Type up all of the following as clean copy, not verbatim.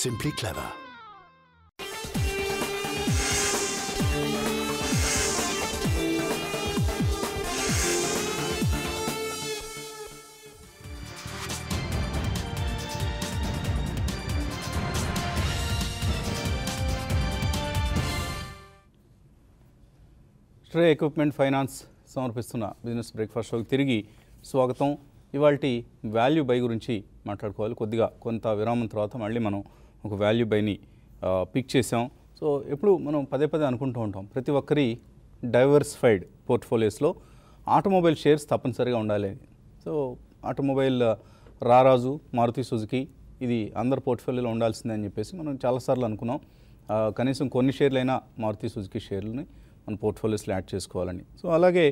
Simply clever. Tray equipment finance సమర్పిస్తున్న business breakfast షోకి తిరిగి స్వాగతం. ఇవాల్టి వాల్యూ బై గురించి మాట్లాడుకోవాలి. కొద్దిగా కొంత విరామం తర్వాత మళ్ళీ మనం ఒక వాల్యూ బైని పిక్ చేసాం. సో ఎప్పుడు మనం పదే పదే అనుకుంటూ ఉంటాం, ప్రతి ఒక్కరి డైవర్సిఫైడ్ పోర్ట్ఫోలియోస్లో ఆటోమొబైల్ షేర్స్ తప్పనిసరిగా ఉండాలి. సో ఆటోమొబైల్ రారాజు మారుతి సుజుకి ఇది అందరి పోర్ట్ఫోలియోలో ఉండాల్సిందే అని చెప్పేసి మనం చాలాసార్లు అనుకున్నాం. కనీసం కొన్ని షేర్లైనా మారుతి సుజుకి షేర్లని మన పోర్ట్ఫోలియోస్లో యాడ్ చేసుకోవాలని. సో అలాగే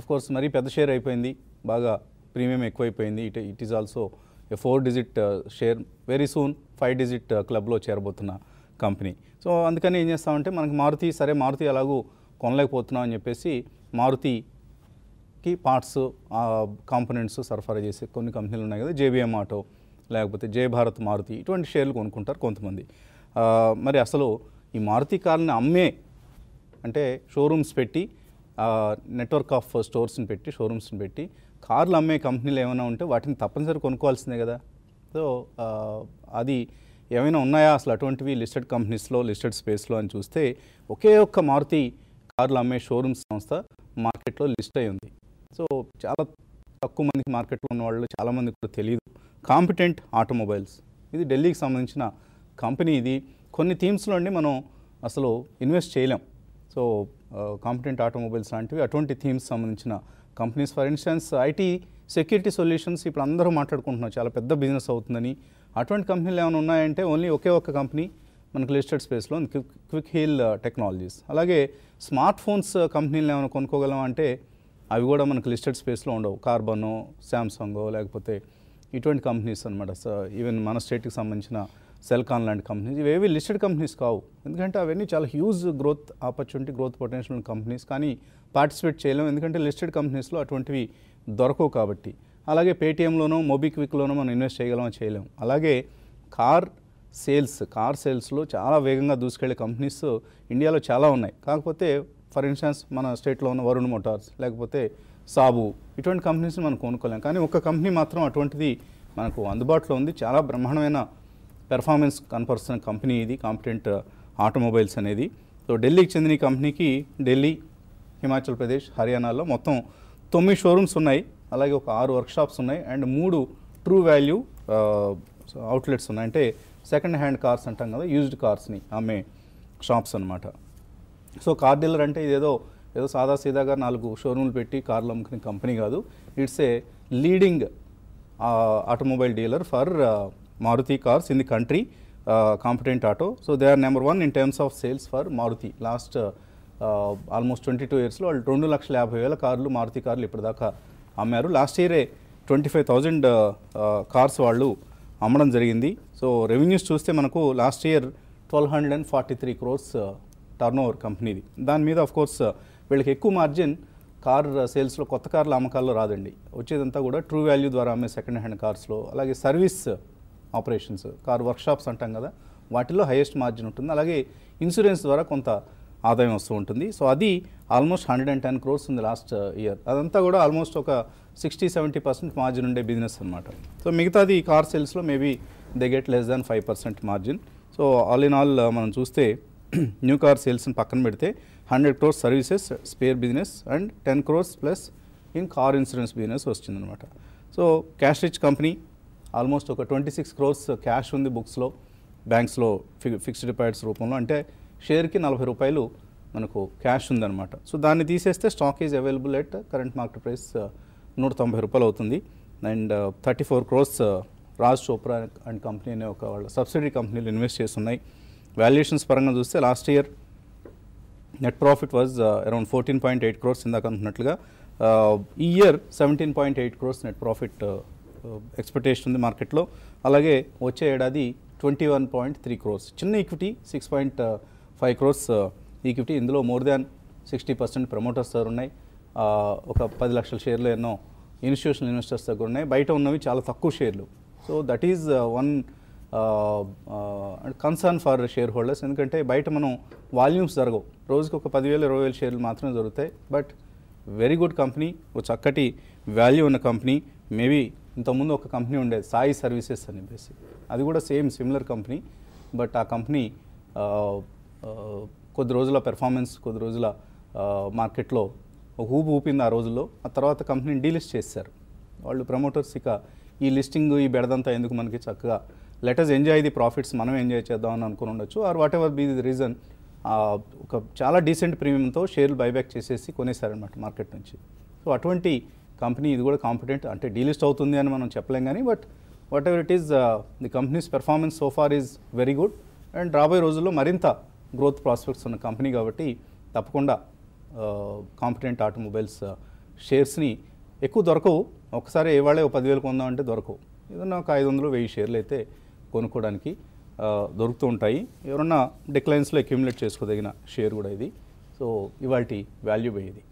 కోర్స్ మరీ పెద్ద షేర్ అయిపోయింది, బాగా ప్రీమియం ఎక్కువైపోయింది. It is also a 4 digit share, very soon 5 digit క్లబ్లో చేరబోతున్న కంపెనీ. సో అందుకని ఏం చేస్తామంటే మనకి మారుతి అలాగూ కొనలేకపోతున్నాం అని చెప్పేసి మారుతికి పార్ట్స్ కాంపోనెంట్స్ సరఫరా చేసే కొన్ని కంపెనీలు ఉన్నాయి కదా, జేబీఎం ఆటో లేకపోతే జయ భారత్ మారుతి, ఇటువంటి షేర్లు కొనుక్కుంటారు కొంతమంది. మరి అసలు ఈ మారుతి కార్ని అమ్మే అంటే షోరూమ్స్ పెట్టి నెట్వర్క్ ఆఫ్ స్టోర్స్ని పెట్టి షోరూమ్స్ని పెట్టి కార్లు అమ్మే కంపెనీలు ఏమైనా ఉంటే వాటిని తప్పనిసరి కొనుక్కోవాల్సిందే కదా. సో అది ఏమైనా ఉన్నాయా అసలు అటువంటివి లిస్టెడ్ కంపెనీస్లో లిస్టెడ్ స్పేస్లో అని చూస్తే ఒకే ఒక్క మారుతి కార్లు అమ్మే షోరూమ్స్ సంస్థ మార్కెట్లో లిస్ట్ అయి ఉంది. సో చాలా తక్కువ మందికి మార్కెట్లో ఉన్న వాళ్ళు చాలామందికి కూడా తెలియదు. కాంపిటెంట్ ఆటోమొబైల్స్, ఇది ఢిల్లీకి సంబంధించిన కంపెనీ. ఇది కొన్ని థీమ్స్లో అండి మనం అసలు ఇన్వెస్ట్ చేయలేం. సో కాంపిటెంట్ ఆటోమొబైల్స్ లాంటివి అటువంటి థీమ్స్ సంబంధించిన companies. For instance IT security solutions ఇప్పుడు అందరూ మాట్లాడుకుంటున్నారు, చాలా పెద్ద బిజినెస్ అవుతుందని. అటువంటి కంపెనీలు ఏమైనా ఉన్నాయంటే ఓన్లీ ఒకే ఒక్క కంపెనీ మనకు లిస్టెడ్ స్పేస్లో క్విక్ హీల్ టెక్నాలజీస్. అలాగే స్మార్ట్ ఫోన్స్ కంపెనీలు ఏమైనా కొనుక్కోగలం అంటే అవి కూడా మనకు లిస్టెడ్ స్పేస్లో ఉండవు. కార్బనో, శాంసంగో లేకపోతే ఇటువంటి కంపెనీస్ అనమాట. ఈవెన్ మన స్టేట్కి సంబంధించిన సెల్కాన్ లాంటి కంపెనీస్ ఇవేవి లిస్టెడ్ కంపెనీస్ కావు. ఎందుకంటే అవన్నీ చాలా huge growth opportunity, growth potential companies, కానీ పార్టిసిపేట్ చేయలేము ఎందుకంటే లిస్టెడ్ కంపెనీస్లో అటువంటివి దొరకవు కాబట్టి. అలాగే పేటీఎంలోనో మోబిక్విక్లోనో మనం ఇన్వెస్ట్ చేయగలమో చేయలేము. అలాగే కార్ సేల్స్లో చాలా వేగంగా దూసుకెళ్లే కంపెనీస్ ఇండియాలో చాలా ఉన్నాయి. కాకపోతే ఫర్ ఇన్స్టెన్స్ మన స్టేట్లో ఉన్న వరుణ్ మోటార్స్ లేకపోతే సాబు, ఇటువంటి కంపెనీస్ని మనం కొనుక్కోలేము. కానీ ఒక కంపెనీ మాత్రం అటువంటిది మనకు అందుబాటులో ఉంది. చాలా బ్రహ్మాండమైన పెర్ఫార్మెన్స్ కనపరుస్తున్న కంపెనీ ఇది, కాంపిటెంట్ ఆటోమొబైల్స్ అనేది. సో ఢిల్లీకి చెందిన ఈ కంపెనీకి ఢిల్లీ, హిమాచల్ ప్రదేశ్, హర్యానాలో మొత్తం 9 షోరూమ్స్ ఉన్నాయి. అలాగే ఒక 6 వర్క్షాప్స్ ఉన్నాయి అండ్ 3 ట్రూ వాల్యూ అవుట్లెట్స్ ఉన్నాయి. అంటే సెకండ్ హ్యాండ్ కార్స్ అంటాం కదా, యూజ్డ్ కార్స్ని అమ్మే షాప్స్ అనమాట. సో కార్ డీలర్ అంటే ఏదో సాదాసీదాగా 4 షోరూమ్లు పెట్టి కార్లు అమ్ముకునే కంపెనీ కాదు. It's a leading automobile dealer for Maruti cars in the country, competent auto. So they are number 1 in terms of sales for Maruti. Last almost 22 years లో వాళ్ళు 2,50,000 కార్లు మారుతి కార్లు ఇప్పటిదాకా అమ్మారు. లాస్ట్ ఇయరే 25,000 కార్స్ వాళ్ళు అమ్మడం జరిగింది. సో రెవెన్యూస్ చూస్తే మనకు last year 1,243 crores turnover కంపెనీది. దాని మీద ఆఫ్ కోర్స్ వీళ్ళకి ఎక్కువ మార్జిన్ కార్ సేల్స్లో, కొత్త కార్ల అమ్మకాల్లో రాదండి. వచ్చేదంతా కూడా ట్రూ వాల్యూ ద్వారా అమ్మే సెకండ్ హ్యాండ్ కార్స్లో, అలాగే సర్వీస్ ఆపరేషన్స్, కార్ వర్క్షాప్స్ అంటాం కదా, వాటిల్లో హైయెస్ట్ మార్జిన్ ఉంటుంది. అలాగే ఇన్సూరెన్స్ ద్వారా కొంత ఆదాయం వస్తూ ఉంటుంది. సో అది ఆల్మోస్ట్ 110 crores ఉంది లాస్ట్ ఇయర్. అదంతా కూడా ఆల్మోస్ట్ ఒక 60-70% మార్జిన్ ఉండే బిజినెస్ అనమాట. సో మిగతాది కార్ సేల్స్లో maybe they get less than 5% margin. So all in all మనం చూస్తే న్యూ కార్ సేల్స్ని పక్కన పెడితే 100 crores services, spare business and 10 crores plus in car insurance business వచ్చిందనమాట. So cash rich company, almost ఒక 26 crores క్యాష్ ఉంది బుక్స్లో, బ్యాంక్స్లో ఫిక్స్డ్ డిపాజిట్స్ రూపంలో. అంటే షేర్కి 40 రూపాయలు మనకు క్యాష్ ఉందన్నమాట. సో దాన్ని తీసేస్తే stock is available at current market price 190 రూపాయలు అవుతుంది. And 34 crores Raj Chopra and company అనే ఒక వాళ్ళ సబ్సిడరీ కంపెనీలు ఇన్వెస్ట్ చేస్తున్నాయి. వాల్యుయేషన్స్ పరంగా చూస్తే last year net profit was around 14.8 crores ఇందాక అనుకున్నట్లుగా. ఈ year 17.8 crores net profit expectation ఉంది మార్కెట్లో. అలాగే వచ్చే ఏడాది 21.3 crores. చిన్న ఈక్విటీ 6.5 crores ఈక్విటీ. ఇందులో మోర్ దాన్ 60% ప్రమోటర్స్ దగ్గర ఉన్నాయి. ఒక 10 లక్షల షేర్లు ఎన్నో ఇన్స్టిట్యూషనల్ ఇన్వెస్టర్స్ దగ్గర ఉన్నాయి. బయట ఉన్నవి చాలా తక్కువ షేర్లు. So that is one concern for share holders. ఎందుకంటే బయట మనం వాల్యూమ్స్ జరగవు, రోజుకి ఒక 10,000 20,000 షేర్లు మాత్రమే జరుగుతాయి. బట్ వెరీ గుడ్ కంపెనీ, ఒక చక్కటి వాల్యూ ఉన్న కంపెనీ. మేబీ ఇంతకుముందు ఒక కంపెనీ ఉండేది సాయి సర్వీసెస్ అని చెప్పేసి, అది కూడా సేమ్ సిమిలర్ కంపెనీ. బట్ ఆ కంపెనీ కొద్ది రోజుల పెర్ఫార్మెన్స్, కొద్ది రోజుల మార్కెట్లో ఒక ఊపు ఊపింది ఆ రోజుల్లో. ఆ తర్వాత కంపెనీని డీలిస్ట్ చేశారు వాళ్ళు ప్రమోటర్స్. ఇక ఈ లిస్టింగ్ ఈ బెడదంతా ఎందుకు, మనకి చక్కగా లెటర్స్ ఎంజాయ్ ది ప్రాఫిట్స్, మనం ఎంజాయ్ చేద్దామని అనుకుని ఉండొచ్చు. Or whatever be the reason, ఒక చాలా డీసెంట్ ప్రీమియంతో షేర్లు బైబ్యాక్ చేసేసి కొనేసారనమాట మార్కెట్ నుంచి. సో అటువంటి కంపెనీ ఇది కూడా కాంపిటెంట్. అంటే డీలిస్ట్ అవుతుంది అని మనం చెప్పలేం కానీ, but whatever it is, the company's performance so far is very good. And రాబోయే రోజుల్లో మరింత గ్రోత్ ప్రాస్పెక్ట్స్ ఉన్న కంపెనీ కాబట్టి తప్పకుండా కాంపిటెంట్ ఆటోమొబైల్స్ షేర్స్ని ఎక్కువ దొరకవు. ఒకసారి వాళ్ళే 10,000 కొందామంటే దొరకవు. ఏదన్నా ఒక 500-1000 షేర్లు అయితే కొనుక్కోవడానికి దొరుకుతూ ఉంటాయి. ఎవరన్నా డిక్లైన్స్లో అక్యుములేట్ చేసుకోదగిన షేర్ కూడా ఇది. సో ఇవాల్టి వాల్యూ బై ఇది.